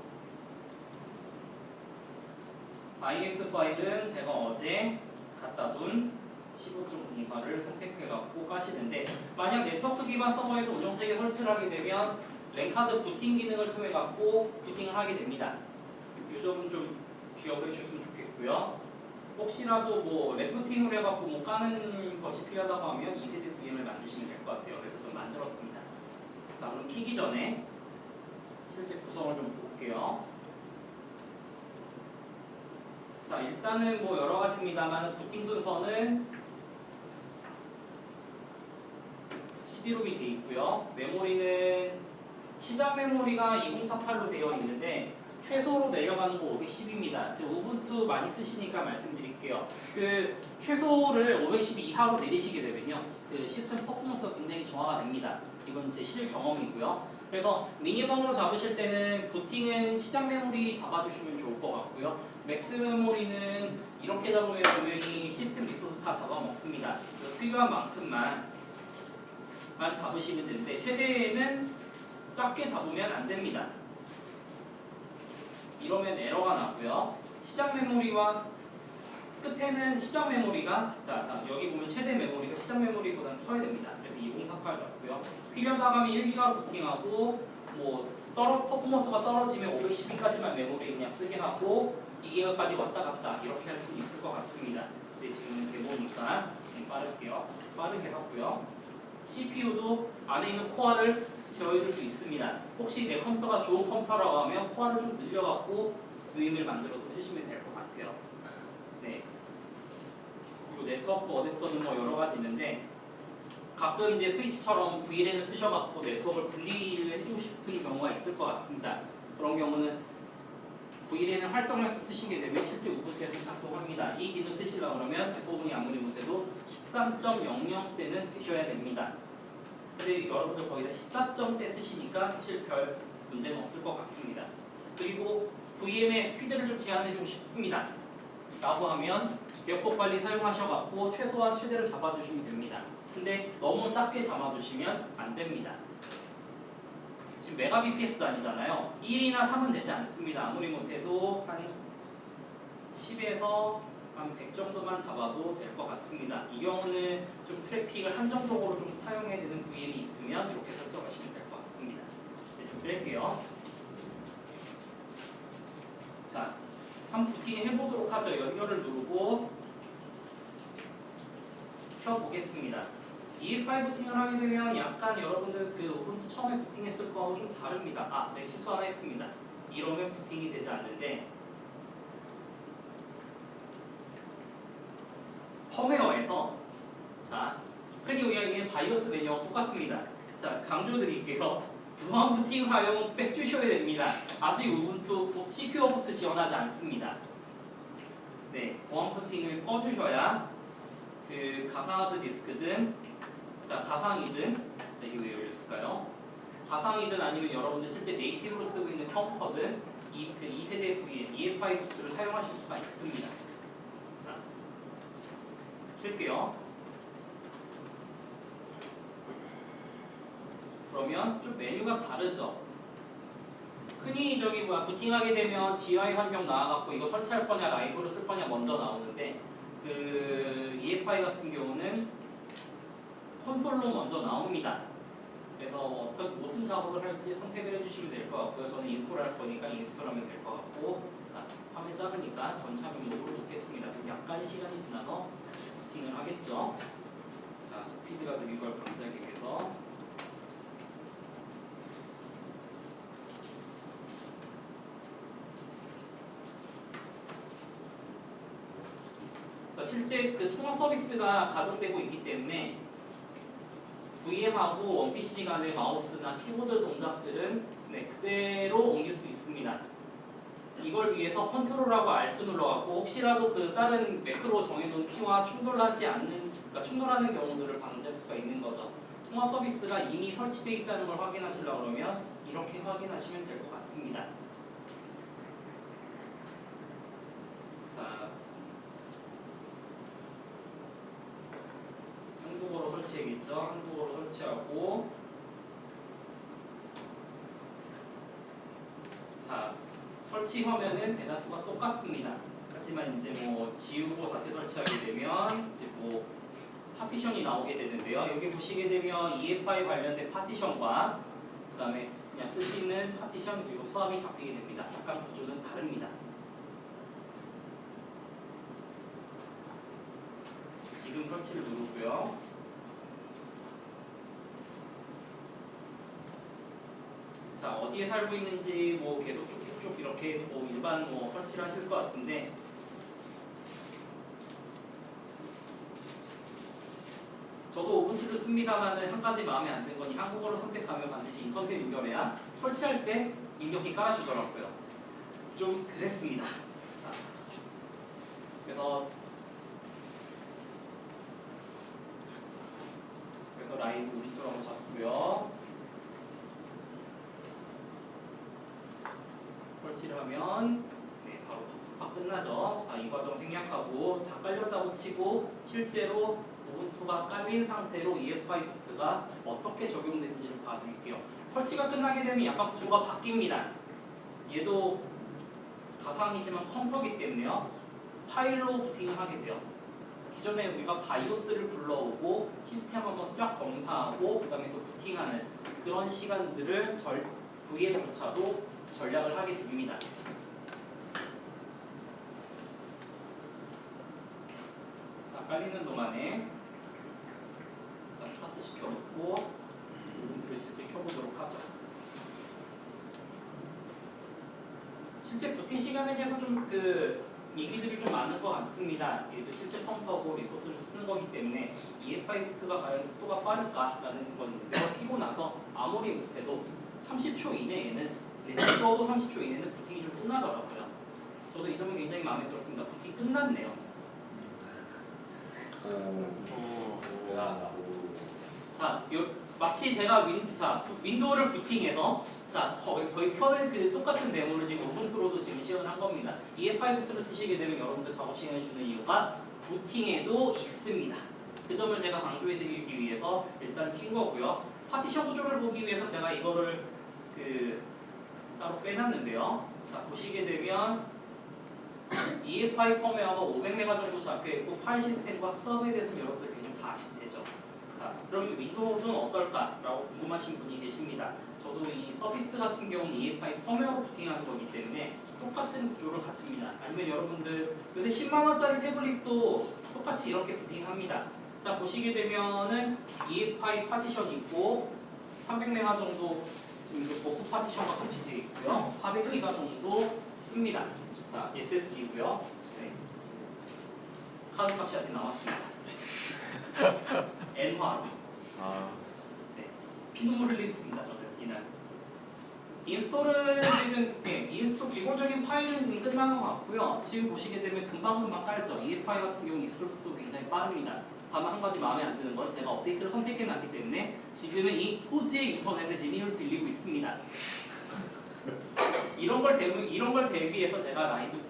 IS 파일은 제가 어제 갖다 둔 15점 공사를 선택해갖고 까시는데 만약 네트워크 기반 서버에서 운영체계 설치를 하게 되면 랜카드 부팅 기능을 통해갖고 부팅을 하게 됩니다. 이 점은 좀 기억을 해주셨으면 좋겠고요. 혹시라도 뭐 랩부팅을 해갖고 뭐 까는 것이 필요하다고 하면 2세대 VM을 만드시면 될 것 같아요. 그래서 좀 만들었습니다. 자, 그럼 키기 전에 실제 구성을 좀 볼게요. 자, 일단은 뭐 여러 가지입니다만 부팅 순서는 CD롬이 되어 있고요. 메모리는 시작 메모리가 2048로 되어 있는데 최소로 내려가는 거 510입니다. 지금 우분투 많이 쓰시니까 말씀드릴게요. 그 최소를 510 이하로 내리시게 되면요, 그 시스템 퍼포먼스가 굉장히 저하가 됩니다. 이건 제 실 경험이고요. 그래서 미니멈으로 잡으실 때는 부팅은 시작 메모리 잡아주시면 좋을 것 같고요. 맥스 메모리는 이렇게 잡으면 분명히 시스템 리소스 다 잡아먹습니다. 필요한 만큼만 잡으시면 되는데 최대는 작게 잡으면 안 됩니다. 이러면 에러가 나고요. 시작 메모리와 끝에는 시작 메모리가 자 여기 보면 최대 메모리가 시작 메모리보다는 커야 됩니다. 그래서 2048 잡고요. 필요하다면 1기가 부팅하고 뭐 퍼포먼스가 떨어지면 512까지만 메모리 그냥 쓰게 하고 2기가까지 왔다 갔다 이렇게 할 수 있을 것 같습니다. 근데 지금 데모니까 빠르게 하고요. CPU도 안에 있는 코어를 제어해줄 수 있습니다. 혹시 내 컴퓨터가 좋은 컴퓨터라고 하면 코어를 좀 늘려갖고 VM을 만들어서 쓰시면 될 것 같아요. 네. 그리고 네트워크 어댑터는 뭐 여러 가지 있는데 가끔 이제 스위치처럼 VLAN을 쓰셔갖고 네트워크를 분리를 해주고 싶은 경우가 있을 것 같습니다. 그런 경우는 VLAN을 활성화해서 쓰시게 되면 실제 우분투에서 작동합니다. 이 기능 쓰시려고 그러면 대부분이 아무리 못해도 13.00대는 되셔야 됩니다. 근데 여러분들 거기다 14점대 쓰시니까 사실 별 문제는 없을 것 같습니다. 그리고 VM의 스피드를 좀 제한해주고 싶습니다. 라고 하면 기억법 관리 사용하셔갖고 최소와 최대를 잡아주시면 됩니다. 근데 너무 작게 잡아주시면 안 됩니다. 지금 메가bps도 아니잖아요. 1이나 3은 되지 않습니다. 아무리 못해도 한 10에서 한 100 정도만 잡아도 될 것 같습니다. 이 경우는 좀 트래픽을 한정적으로 좀 사용해야 되는 VM이 있으면 이렇게 설정하시면 될 것 같습니다. 네, 좀 그럴게요. 자, 한번 부팅 해보도록 하죠. 연결을 누르고 켜보겠습니다. EFI 부팅을 하게 되면 약간 여러분들 그 우분투 처음에 부팅했을 거하고 좀 다릅니다. 아, 제가 실수 하나 했습니다. 이러면 부팅이 되지 않는데 펌웨어에서 자, 흔히 이야기하는 바이오스 매뉴얼 똑같습니다. 자, 강조드릴게요. 무한 부팅 사용 빼주셔야 됩니다. 아직 우분투 시큐어부트 지원하지 않습니다. 네, 보안 부팅을 꺼주셔야 그 가상하드 디스크든 자 가상이든 자 이게 왜 열렸을까요? 가상이든 아니면 여러분들 실제 네이티브로 쓰고 있는 컴퓨터든 그 2세대 VM EFI 부트를 사용하실 수가 있습니다. 자, 킬게요. 그러면 좀 메뉴가 다르죠. 흔히 저기 부팅하게 되면 GUI 환경 나와갖고 이거 설치할 거냐 라이브로 쓸 거냐 먼저 나오는데 그 EFI 같은 경우는 콘솔로 먼저 나옵니다. 그래서 어떤 무슨 작업을 할지 선택을 해주시면 될 것 같고요. 저는 인스톨 할 거니까 인스톨하면 될 것 같고 자, 화면 작으니까 전차면 요구를 놓겠습니다. 그럼 약간의 시간이 지나서 부팅을 하겠죠. 자, 스피드가 느린 걸 방지하기 위해서 실제 그 통합 서비스가 가동되고 있기 때문에 VM하고 원PC 간의 마우스나 키보드 동작들은 네, 그대로 옮길 수 있습니다. 이걸 위해서 컨트롤하고 Alt 눌러갖고 혹시라도 그 다른 매크로 정해놓은 키와 충돌하지 않는, 그러니까 충돌하는 경우들을 방지할 수가 있는 거죠. 통합 서비스가 이미 설치되어 있다는 걸 확인하시려고 그러면 이렇게 확인하시면 될 것 같습니다. 자, 한국어로 설치해야겠죠. 한국어로 설치하고 자, 설치 화면은 대다수가 똑같습니다. 하지만 이제 뭐 지우고 다시 설치하게 되면 이제 뭐 파티션이 나오게 되는데요. 여기 보시게 되면 EFI 관련된 파티션과 그 다음에 그냥 쓰시는 파티션 그리고 수압이 잡히게 됩니다. 약간 구조는 다릅니다. 지금 설치를 누르고요. 자, 어디에 살고 있는지 뭐 계속 쭉쭉쭉 이렇게 뭐 일반 뭐 설치를 하실 것 같은데 저도 오븐투를 씁니다만은 한 가지 마음에 안 든 거니 한국어로 선택하면 반드시 인터넷 연결해야 설치할 때 입력기 깔아주더라고요. 좀 그랬습니다. 자, 그래서 라이브 오른쪽으로 한번 잡고요. 설치를 하면 네, 바로 팍팍 끝나죠. 자, 이 과정 생략하고 다 깔렸다고 치고 실제로 오븐투가 깔린 상태로 EFI 부트가 어떻게 적용되는지를 봐드릴게요. 설치가 끝나게 되면 약간 구조가 바뀝니다. 얘도 가상이지만 컴퓨터이기 때문에요. 파일로 부팅을 하게 돼요. 기존에 우리가 바이오스를 불러오고 시스템 한번 쫙 검사하고 그 다음에 또 부팅하는 그런 시간들을 VM조차도 전략을 하게 됩니다. 자, 깔리는 동안에 자, 스타트 시켜놓고 오븐투를 실제 켜보도록 하죠. 실제 부팅 시간에 대해서 좀 얘기들이 좀 많은 것 같습니다. 얘도 실제 컴퓨터고 리소스를 쓰는 거기 때문에 EFI 부트가 과연 속도가 빠를까라는 건데 키고 나서 아무리 못해도 30초 이내에는 적어도 30초 이내는 부팅이 좀 끝나더라고요. 저도 이 점이 굉장히 마음에 들었습니다. 부팅 끝났네요. 자, 마치 제가 윈도우를 부팅해서 자, 거의 켜는 그 똑같은 데모를 지금 오픈투로도 지금 시연한 겁니다. EFI 부트를 쓰시게 되면 여러분들 작업 시간을 주는 이유가 부팅에도 있습니다. 그 점을 제가 강조해 드리기 위해서 일단 킨 거고요. 파티션 구조를 보기 위해서 제가 이거를 따로 빼놨는데요. 자, 보시게 되면 EFI 펌웨어가 500메가 정도 잡혀있고 파일 시스템과 서버에 대해서 여러분들 개념 다 아시죠? 자, 그럼 윈도우는 어떨까라고 궁금하신 분이 계십니다. 저도 이 서비스 같은 경우는 EFI 펌웨어로 부팅하는 거기 때문에 똑같은 구조를 가집니다. 아니면 여러분들 요새 10만원짜리 태블릿도 똑같이 이렇게 부팅합니다. 자 보시게 되면은 EFI 파티션 있고 300메가 정도 지금 이거 버프 파티션과 같이 되어 있고요. 400기가 정도 씁니다. 자 SSD고요. 네. 카드 값이 아직 나왔습니다. N화로. 네. 피눈물 흘리겠습니다. 저는 이날. 인스톨은 지금 인스톨 기본적인 파일은 좀 끝난 것 같고요. 지금 보시게 되면 금방금방 깔죠. EFI 같은 경우 인스톨 속도 굉장히 빠릅니다. 다만 한 가지 마음에 안 드는 건 제가 업데이트를 선택해 놨기 때문에 지금은 이 토지의 인터넷에 진입을 들리고 있습니다. 이런 걸 대비해서 제가 라이브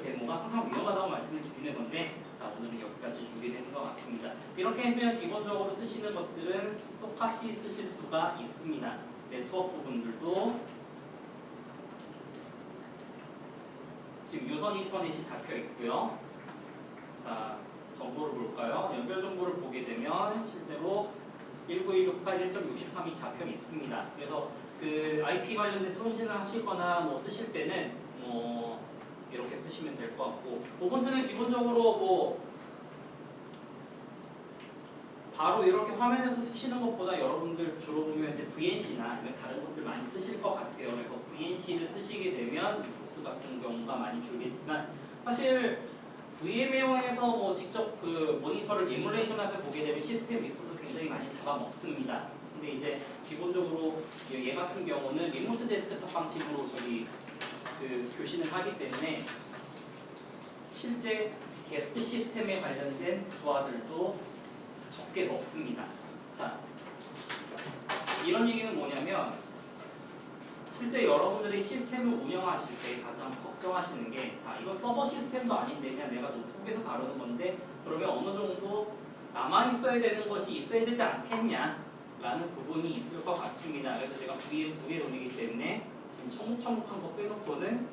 데모가 항상 위험하다고 말씀을 드리는 건데, 자 오늘은 여기까지 준비되는 것 같습니다. 이렇게 하면 기본적으로 쓰시는 것들은 똑같이 쓰실 수가 있습니다. 네트워크 부분들도 지금 유선 인터넷이 잡혀 있고요. 자 정보를 볼까요? 연결 정보를 보게 되면 실제로 19168 1.63이 잡혀 있습니다. 그래서 그 IP 관련된 통신을 하시거나 뭐 쓰실 때는 뭐 이렇게 쓰시면 될 것 같고, 우분투는 기본적으로 뭐 바로 이렇게 화면에서 쓰시는 것보다 여러분들 주로 보면 이제 VNC나 아니면 다른 것들 많이 쓰실 것 같아요. 그래서 VNC를 쓰시게 되면 리소스 같은 경우가 많이 줄겠지만, 사실 VMware에서 뭐 직접 그 모니터를 에뮬레이션해서 보게 되면 시스템 리소스 굉장히 많이 잡아먹습니다. 근데 이제 기본적으로 얘 같은 경우는 리모트 데스크탑 방식으로 그 교신을 하기 때문에 실제 게스트 시스템에 관련된 부하들도 적게 먹습니다. 자, 이런 얘기는 뭐냐면 실제 여러분들이 시스템을 운영하실 때 가장 걱정하시는 게, 자 이건 서버 시스템도 아닌데 그냥 내가 노트북에서 다루는 건데 그러면 어느 정도 남아 있어야 되는 것이 있어야 되지 않겠냐 라는 부분이 있을 것 같습니다. 그래서 제가 VM 2개 돌리기 때문에 지금 청묵청묵한 거 빼놓고는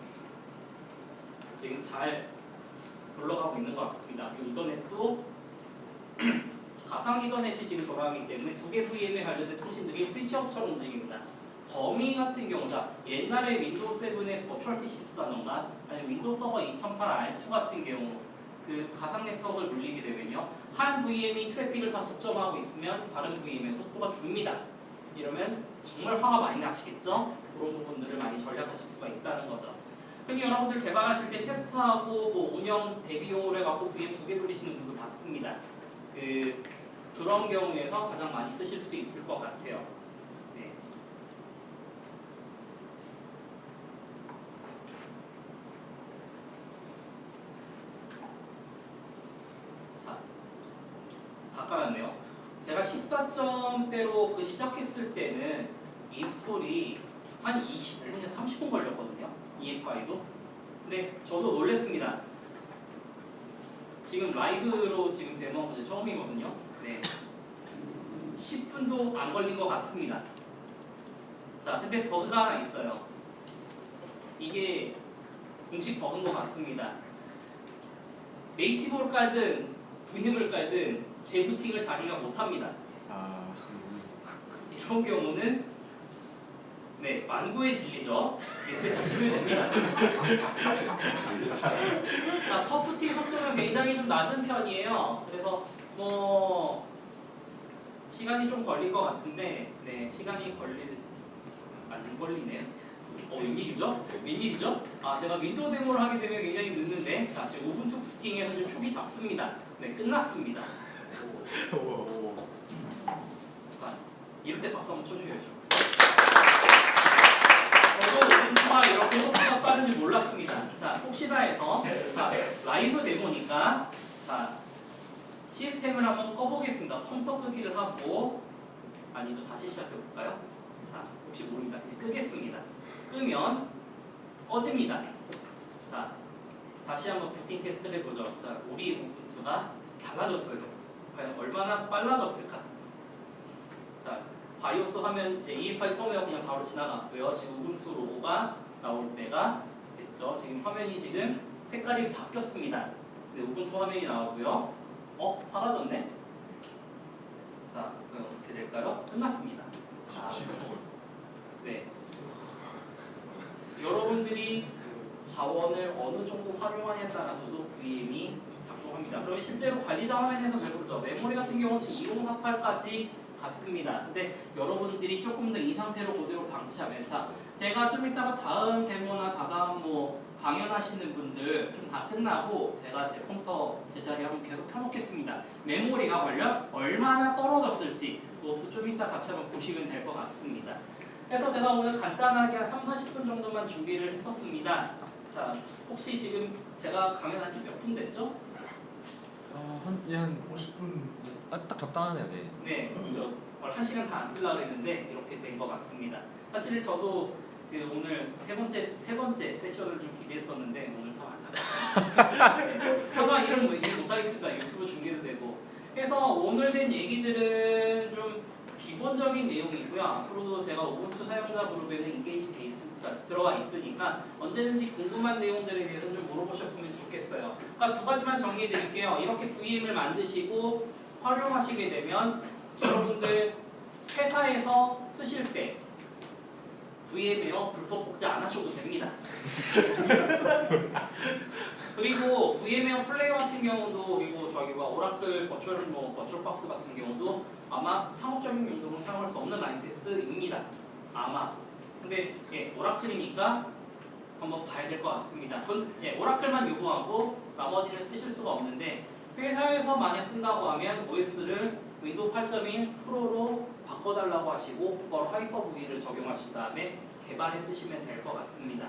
지금 잘 굴러가고 있는 것 같습니다. 그리고 이더넷도 가상 이더넷이 지금 돌아가기 때문에 두 개 VM에 관련된 통신들이 스위치업처럼 움직입니다. 더미 같은 경우, 자 옛날에 윈도우 7의 버추얼 PC 쓰다던가 아니면 윈도우 서버 2008 R2 같은 경우 그 가상 네트워크를 물리게 되면요, 한 VM이 트래픽을 다 독점하고 있으면 다른 VM의 속도가 줍니다. 이러면 정말 화가 많이 나시겠죠? 그런 부분들을 많이 전략하실 수가 있다는 거죠. 흔히 여러분들 개발하실 때 테스트하고 뭐 운영 대비용으로 해갖고 VM 2개 돌리시는 분도 봤습니다. 그런 경우에서 가장 많이 쓰실 수 있을 것 같아요. 네. 자, 다 깔았네요. 제가 14점대로 그 시작했을 때는 인스톨이 한 25분에 30분 걸렸거든요. EFI도. 근데 저도 놀랬습니다. 지금 라이브로 지금 데모하고 이제 처음이거든요. 네. 10분도 안 걸린 것 같습니다. 자, 근데 버그가 하나 있어요. 이게 공식 버그인 것 같습니다. 네이티브를 깔든 VM을 깔든 재부팅을 자기가 못합니다. 이런 경우는 네, 만구의 진리죠. 리셋하시면 됩니다. 자, 첫 부팅 속도는 굉장히 좀 낮은 편이에요. 그래서 뭐 시간이 좀 걸릴 것 같은데, 네, 시간이 안 걸리네. 웬일이죠? 웬일이죠? 아, 제가 윈도우 데모를 하게 되면 굉장히 늦는데, 자, 지금 우분투 부팅에서 좀 초기 잡습니다. 네, 끝났습니다. 자, 이럴 때 박수 한번 쳐주셔야죠. 저도 우분투가 이렇게 속도가 빠른지 몰랐습니다. 자, 혹시나 해서 자, 라이브 데모니까 자, 시스템을 한번 꺼보겠습니다. 컴퓨터 끄기를 하고, 아니죠, 다시 시작해볼까요? 자, 혹시 모릅니다. 이제 끄겠습니다. 끄면 꺼집니다. 자, 다시 한번 부팅 테스트를 해보죠. 자, 우리 우분투가 달라졌어요. 과연 얼마나 빨라졌을까? 자, 바이오스 화면 이제 EFI 펌웨어 그냥 바로 지나갔고요. 지금 우분투 로고가 나올 때가 됐죠. 지금 화면이 지금 색깔이 바뀌었습니다. 네, 우분투 화면이 나오고요. 사라졌네? 자, 그럼 어떻게 될까요? 끝났습니다. 네. 여러분들이 자원을 어느 정도 활용하냐에 따라서도 VM이 작동합니다. 여러분 실제로 관리자 화면에서 잘 보죠. 메모리 같은 경우는 2048까지 갔습니다. 근데 여러분들이 조금 더 이 상태로 그대로 방치하면 자 제가 좀 이따가 다음 데모나 다다음 뭐 강연하시는 분들 좀 다 끝나고 제가 제 컴퓨터 제 자리에 한번 계속 펴놓겠습니다. 메모리가 관련 얼마나 떨어졌을지 그것도 좀 이따 같이 한번 보시면 될 것 같습니다. 그래서 제가 오늘 간단하게 한 3-40분 정도만 준비를 했었습니다. 자 혹시 지금 제가 강연한 지 몇 분 됐죠? 한 50분 딱 적당하네요. 네. 네, 그죠. 1시간 다 안 쓰려고 했는데 이렇게 된 것 같습니다. 사실 저도 그 오늘 세 번째 세션을 좀 기대했었는데 오늘 참 안타깝습니다. 저가 일 못하겠습니다. 유튜브 중계도 되고. 그래서 오늘 된 얘기들은 좀 기본적인 내용이고요. 앞으로도 제가 우분투 사용자 그룹에는 인게이지 베이스가 들어와 있으니까 언제든지 궁금한 내용들에 대해서 좀 물어보셨으면 좋겠어요. 그러니까 두 가지만 정리해 드릴게요. 이렇게 VM을 만드시고 활용하시게 되면 여러분들 회사에서 쓰실 때 VM웨어 불법 복제 안 하셔도 됩니다. 그리고 VM웨어 플레이어 같은 경우도 그리고 저기 오라클 버추얼박스 같은 경우도 아마 상업적인 용도로 사용할 수 없는 라이센스입니다. 아마. 근데 오라클이니까 한번 봐야 될 것 같습니다. 그건 오라클만 요구하고 나머지는 쓰실 수가 없는데 회사에서 만약 쓴다고 하면 OS를 윈도우 8.1 프로로 바꿔달라고 하시고 그걸 하이퍼V를 적용하신 다음에 개발해 쓰시면 될 것 같습니다.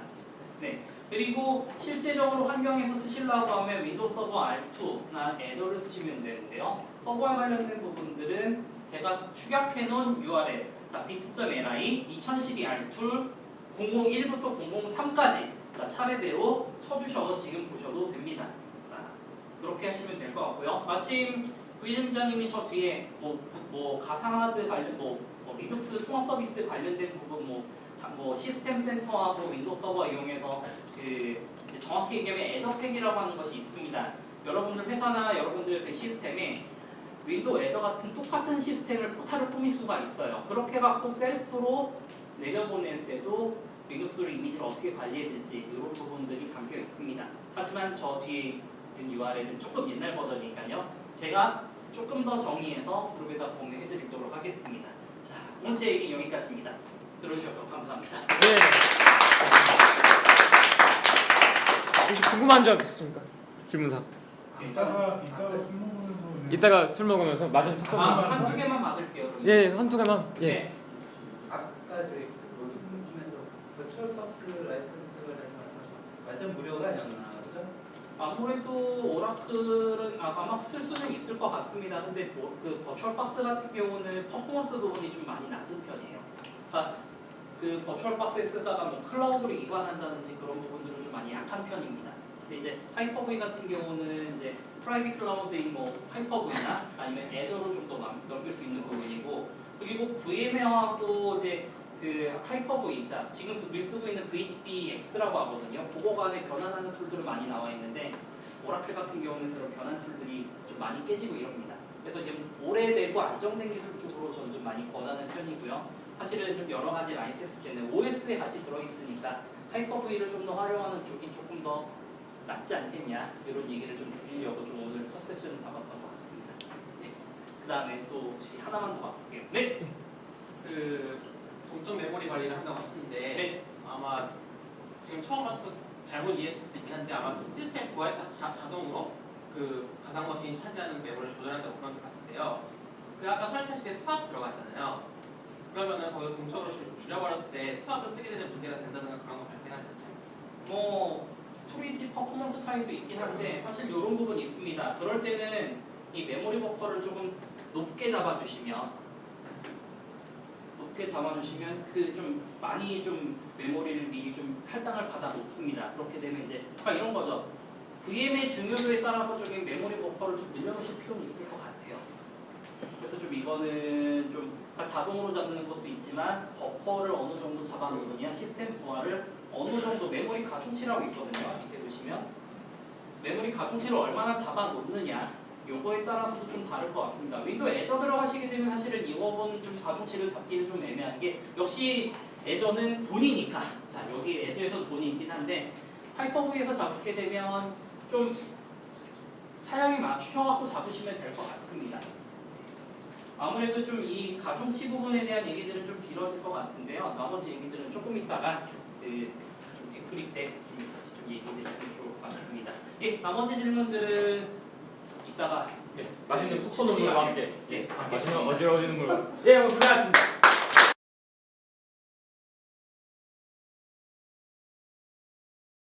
네. 그리고 실제적으로 환경에서 쓰시려고 하면 윈도우 서버 R2나 애저를 쓰시면 되는데요. 서버에 관련된 부분들은 제가 축약해 놓은 URL 자, bit.li 2012 R2 001부터 003까지 자, 차례대로 쳐주셔서 지금 보셔도 됩니다. 자, 그렇게 하시면 될 것 같고요. 마침 부위원장님이 저 뒤에 가상하드 관련 리눅스 통합 서비스 관련된 부분 시스템 센터하고 윈도우 서버 이용해서 이제 정확히 얘기하면 애저팩이라고 하는 것이 있습니다. 여러분들 회사나 여러분들 그 시스템에 윈도우 애저 같은 똑같은 시스템을 포탈을 꾸밀 수가 있어요. 그렇게 갖고 셀프로 내려보낼 때도 리눅스로 이미지를 어떻게 관리해야 될지 이런 부분들이 담겨 있습니다. 하지만 저 뒤에 있는 URL은 조금 옛날 버전이니까요. 제가 조금 더 정리해서 그룹에다 공유해 드리도록 하겠습니다. 자, 오늘 제 얘기 여기까지입니다. 들어주셔서 감사합니다. 네. 혹시 궁금한 점 있으십니까? 질문사. 이따가 술 먹으면서 그냥 이따가 술 먹으면서 마중 탁 한두 개만 받을게요. 그러면. 예, 한두 개만. 예. 네. 아까 저희 로드스님에서 버추얼박스 라이센스가 완전 무료가 아니었나 그죠? 아무래도 오라클은 아마 쓸 수는 있을 것 같습니다. 근데 그 버추얼박스 같은 경우는 퍼포먼스 부분이 좀 많이 낮은 편이에요. 그러니까 그 버추얼박스에 쓰다가 클라우드로 이관한다든지 그런 부분들은 좀 많이 약한 편입니다. 근데 이제 하이퍼V 같은 경우는 이제 프라이빗 클라우드인 하이퍼V나 아니면 애저로 좀 더 넘길 수 있는 부분이고 그리고 VM웨어하고 이제 그 하이퍼V 자 지금 우리 쓰고 있는 VHDX라고 하거든요. 그거 간에 변환하는 툴들은 많이 나와 있는데 오라클 같은 경우는 그런 변환 툴들이 좀 많이 깨지고 이럽니다. 그래서 좀 오래되고 안정된 기술 쪽으로 저는 좀 많이 권하는 편이고요. 사실은 좀 여러 가지 라이센스 때문에 OS에 같이 들어있으니까 하이퍼V를 좀 더 활용하는 쪽이 조금 더 낫지 않겠냐 이런 얘기를 좀 드리려고 좀 오늘 첫 세션을 잡았던 것 같습니다. 네. 그 다음에 또 혹시 하나만 더 바꿀게요. 네. 그 동적 메모리 관리를 한다고 하는데 네. 아마 지금 처음 와서 잘못 이해했을 수도 있긴 한데 아마 시스템 부하에 따라 자동으로 그 가상 머신이 차지하는 메모리를 조절한다고 그런 것 같은데요. 그 아까 설치하실 때 스왑 들어갔잖아요. 그러면은 거기서 동적으로 줄여버렸을 때 스왑을 쓰게 되는 문제가 된다든가 그런 거 발생하지 않나요? 스토리지 퍼포먼스 차이도 있긴 한데 사실 이런 부분이 있습니다. 그럴 때는 이 메모리 버퍼를 조금 높게 잡아주시면 그 좀 많이 좀 메모리를 미리 좀 할당을 받아 놓습니다. 그렇게 되면 이제 이런 거죠. VM의 중요도에 따라서적인 메모리 버퍼를 좀 늘려놓으실 필요는 있을 것 같아요. 그래서 좀 이거는 좀 자동으로 잡는 것도 있지만 버퍼를 어느 정도 잡아놓느냐 시스템 부하를 어느 정도 메모리 가중치라고 있거든요. 밑에 보시면 메모리 가중치를 얼마나 잡아놓느냐 요거에 따라서도 좀 다를 것 같습니다. 윈도우 애저 들어가시게 되면 사실은 이 부분 좀 가중치를 잡기는 좀 애매한 게 역시 애저는 돈이니까 자 여기 애저에서 돈이 있긴 한데 하이퍼V에서 잡게 되면 좀 사양에 맞춰갖고 잡으시면 될 것 같습니다. 아무래도 좀 이 가중치 부분에 대한 얘기들은 좀 길어질 것 같은데요. 나머지 얘기들은 조금 있다가 좀 데프리 때 같이 좀 얘기해주시면 좋을 것 같습니다. 예, 나머지 질문들은 이따가 네. 맛있는 톡 쏘는 걸로 함께. 네, 마시면 어지러워지는 걸로. 예, 감사합니다.